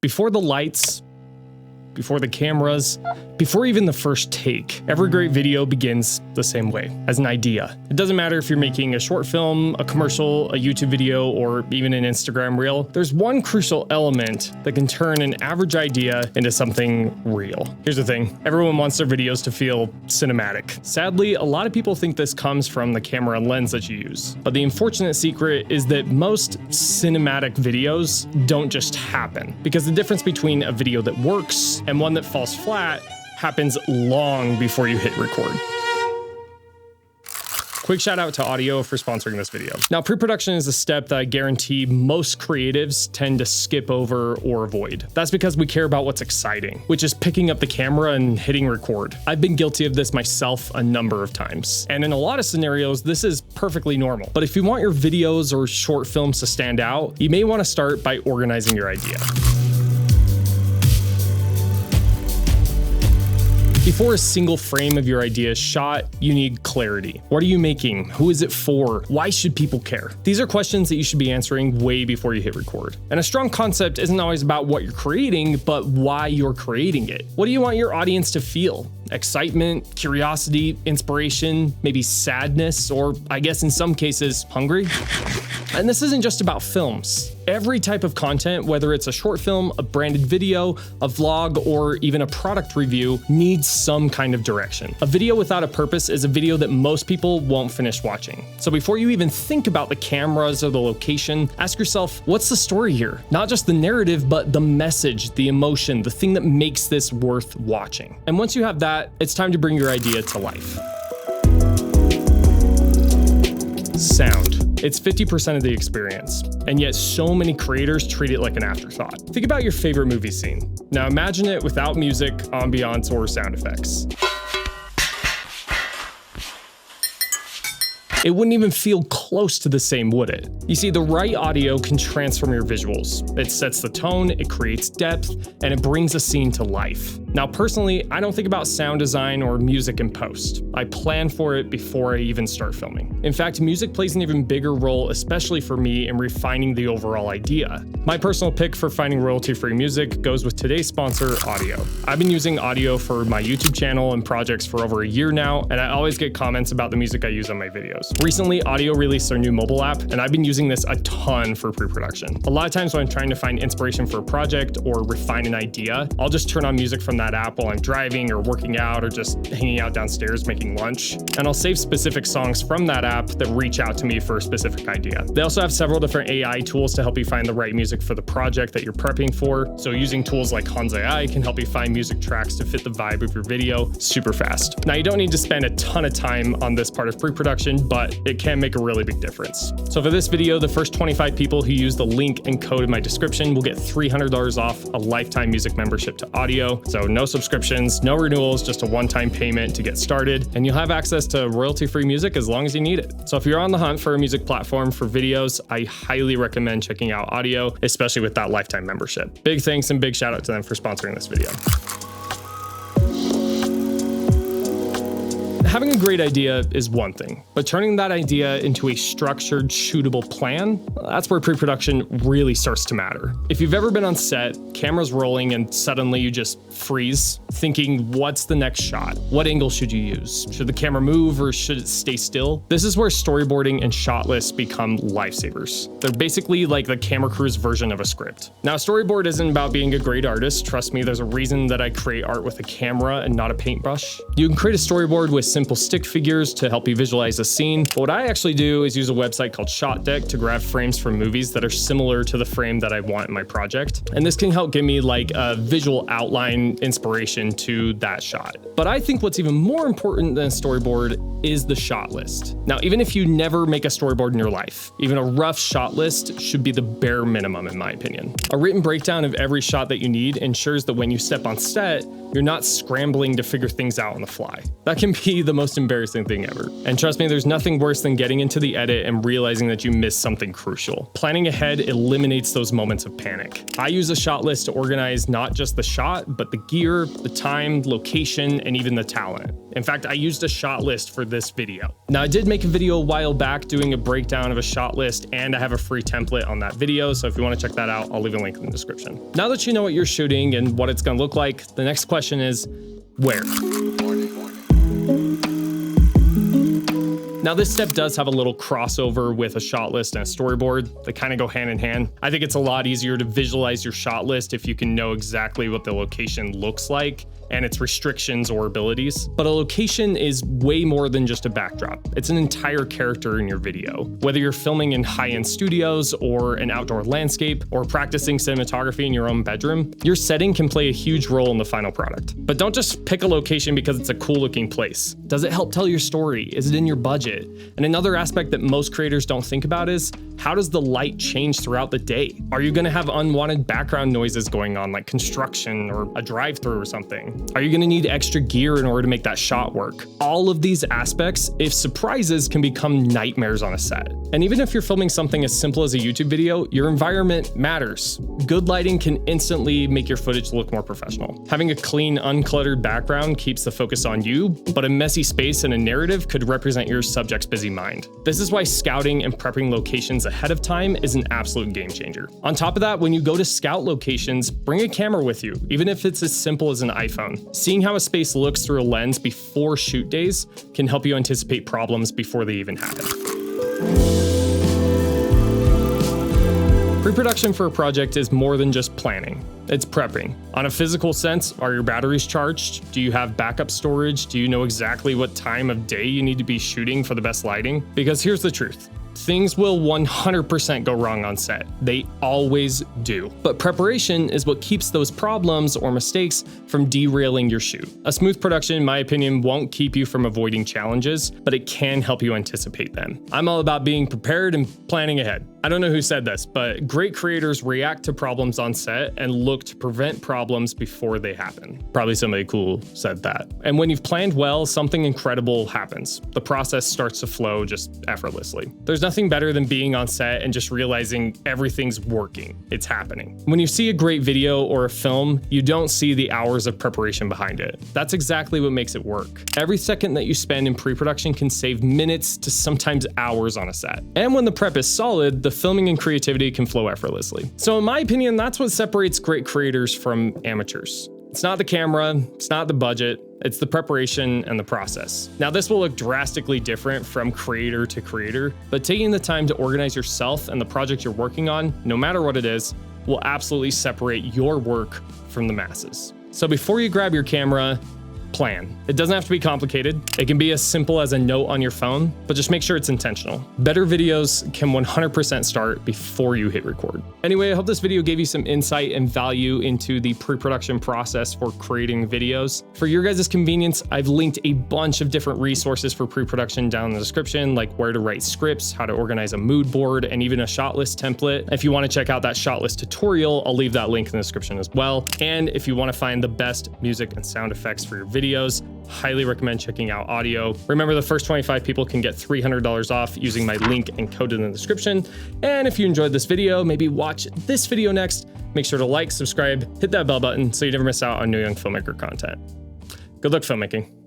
Before the lights, before the cameras, before even the first take, every great video begins the same way, as an idea. It doesn't matter if you're making a short film, a commercial, a YouTube video, or even an Instagram reel. There's one crucial element that can turn an average idea into something real. Here's the thing, everyone wants their videos to feel cinematic. Sadly, a lot of people think this comes from the camera and lens that you use. But the unfortunate secret is that most cinematic videos don't just happen, because the difference between a video that works and one that falls flat happens long before you hit record. Quick shout out to Audio for sponsoring this video. Now, pre-production is a step that I guarantee most creatives tend to skip over or avoid. That's because we care about what's exciting, which is picking up the camera and hitting record. I've been guilty of this myself a number of times. And in a lot of scenarios, this is perfectly normal. But if you want your videos or short films to stand out, you may want to start by organizing your idea. Before a single frame of your idea is shot, you need clarity. What are you making? Who is it for? Why should people care? These are questions that you should be answering way before you hit record. And a strong concept isn't always about what you're creating, but why you're creating it. What do you want your audience to feel? Excitement, curiosity, inspiration, maybe sadness, or I guess in some cases, hungry? And this isn't just about films. Every type of content, whether it's a short film, a branded video, a vlog, or even a product review, needs some kind of direction. A video without a purpose is a video that most people won't finish watching. So before you even think about the cameras or the location, ask yourself, what's the story here? Not just the narrative, but the message, the emotion, the thing that makes this worth watching. And once you have that, it's time to bring your idea to life. Sound. It's 50% of the experience, and yet so many creators treat it like an afterthought. Think about your favorite movie scene. Now imagine it without music, ambiance, or sound effects. It wouldn't even feel close to the same, would it? You see, the right audio can transform your visuals. It sets the tone, it creates depth, and it brings a scene to life. Now, personally, I don't think about sound design or music in post. I plan for it before I even start filming. In fact, music plays an even bigger role, especially for me, in refining the overall idea. My personal pick for finding royalty-free music goes with today's sponsor, Audio. I've been using Audio for my YouTube channel and projects for over a year now, and I always get comments about the music I use on my videos. Recently, Audio released their new mobile app, and I've been using this a ton for pre-production. A lot of times when I'm trying to find inspiration for a project or refine an idea, I'll just turn on music from that app while I'm driving or working out or just hanging out downstairs making lunch. And I'll save specific songs from that app that reach out to me for a specific idea. They also have several different AI tools to help you find the right music for the project that you're prepping for. So using tools like Hans AI can help you find music tracks to fit the vibe of your video super fast. Now, you don't need to spend a ton of time on this part of pre-production, but it can make a really big difference. So for this video, the first 25 people who use the link and code in my description will get $300 off a lifetime music membership to Audio. So no subscriptions, no renewals, just a one-time payment to get started, and you'll have access to royalty-free music as long as you need it. So if you're on the hunt for a music platform for videos, I highly recommend checking out Audio, especially with that lifetime membership. Big thanks and big shout out to them for sponsoring this video. Having a great idea is one thing, but turning that idea into a structured, shootable plan, that's where pre-production really starts to matter. If you've ever been on set, cameras rolling, and suddenly you just freeze, thinking, what's the next shot? What angle should you use? Should the camera move or should it stay still? This is where storyboarding and shot lists become lifesavers. They're basically like the camera crew's version of a script. Now, a storyboard isn't about being a great artist. Trust me, there's a reason that I create art with a camera and not a paintbrush. You can create a storyboard with simple stick figures to help you visualize a scene. But what I actually do is use a website called Shot Deck to grab frames from movies that are similar to the frame that I want in my project. And this can help give me like a visual outline inspiration to that shot. But I think what's even more important than a storyboard is the shot list. Now, even if you never make a storyboard in your life, even a rough shot list should be the bare minimum in my opinion. A written breakdown of every shot that you need ensures that when you step on set, you're not scrambling to figure things out on the fly. That can be the most embarrassing thing ever. And trust me, there's nothing worse than getting into the edit and realizing that you missed something crucial. Planning ahead eliminates those moments of panic. I use a shot list to organize not just the shot, but the gear, the time, location, and even the talent. In fact, I used a shot list for this video. Now, I did make a video a while back doing a breakdown of a shot list, and I have a free template on that video, so if you want to check that out, I'll leave a link in the description. Now that you know what you're shooting and what it's going to look like, the next question is, where? Now, this step does have a little crossover with a shot list and a storyboard. They kind of go hand in hand. I think it's a lot easier to visualize your shot list if you can know exactly what the location looks like and its restrictions or abilities. But a location is way more than just a backdrop. It's an entire character in your video. Whether you're filming in high-end studios or an outdoor landscape or practicing cinematography in your own bedroom, your setting can play a huge role in the final product. But don't just pick a location because it's a cool-looking place. Does it help tell your story? Is it in your budget? And another aspect that most creators don't think about is, how does the light change throughout the day? Are you gonna have unwanted background noises going on, like construction or a drive-through or something? Are you gonna need extra gear in order to make that shot work? All of these aspects, if surprises, can become nightmares on a set. And even if you're filming something as simple as a YouTube video, your environment matters. Good lighting can instantly make your footage look more professional. Having a clean, uncluttered background keeps the focus on you, but a messy space and a narrative could represent your subject's busy mind. This is why scouting and prepping locations ahead of time is an absolute game changer. On top of that, when you go to scout locations, bring a camera with you, even if it's as simple as an iPhone. Seeing how a space looks through a lens before shoot days can help you anticipate problems before they even happen. Pre-production for a project is more than just planning. It's prepping. On a physical sense, are your batteries charged? Do you have backup storage? Do you know exactly what time of day you need to be shooting for the best lighting? Because here's the truth. Things will 100% go wrong on set. They always do. But preparation is what keeps those problems or mistakes from derailing your shoot. A smooth production, in my opinion, won't keep you from avoiding challenges, but it can help you anticipate them. I'm all about being prepared and planning ahead. I don't know who said this, but great creators react to problems on set and look to prevent problems before they happen. Probably somebody cool said that. And when you've planned well, something incredible happens. The process starts to flow just effortlessly. There's nothing better than being on set and just realizing everything's working. It's happening. When you see a great video or a film, you don't see the hours of preparation behind it. That's exactly what makes it work. Every second that you spend in pre-production can save minutes to sometimes hours on a set. And when the prep is solid, the filming and creativity can flow effortlessly. So in my opinion, that's what separates great creators from amateurs. It's not the camera, it's not the budget, it's the preparation and the process. Now, this will look drastically different from creator to creator, but taking the time to organize yourself and the project you're working on, no matter what it is, will absolutely separate your work from the masses. So before you grab your camera, plan. It doesn't have to be complicated. It can be as simple as a note on your phone, but just make sure it's intentional. Better videos can 100% start before you hit record. Anyway, I hope this video gave you some insight and value into the pre-production process for creating videos. For your guys' convenience, I've linked a bunch of different resources for pre-production down in the description, like where to write scripts, how to organize a mood board, and even a shot list template. If you want to check out that shot list tutorial, I'll leave that link in the description as well. And if you want to find the best music and sound effects for your videos, highly recommend checking out Audio. Remember, the first 25 people can get $300 off using my link and code in the description. And if you enjoyed this video, maybe watch this video next. Make sure to like, subscribe, hit that bell button so you never miss out on new Young Filmmaker content. Good luck filmmaking.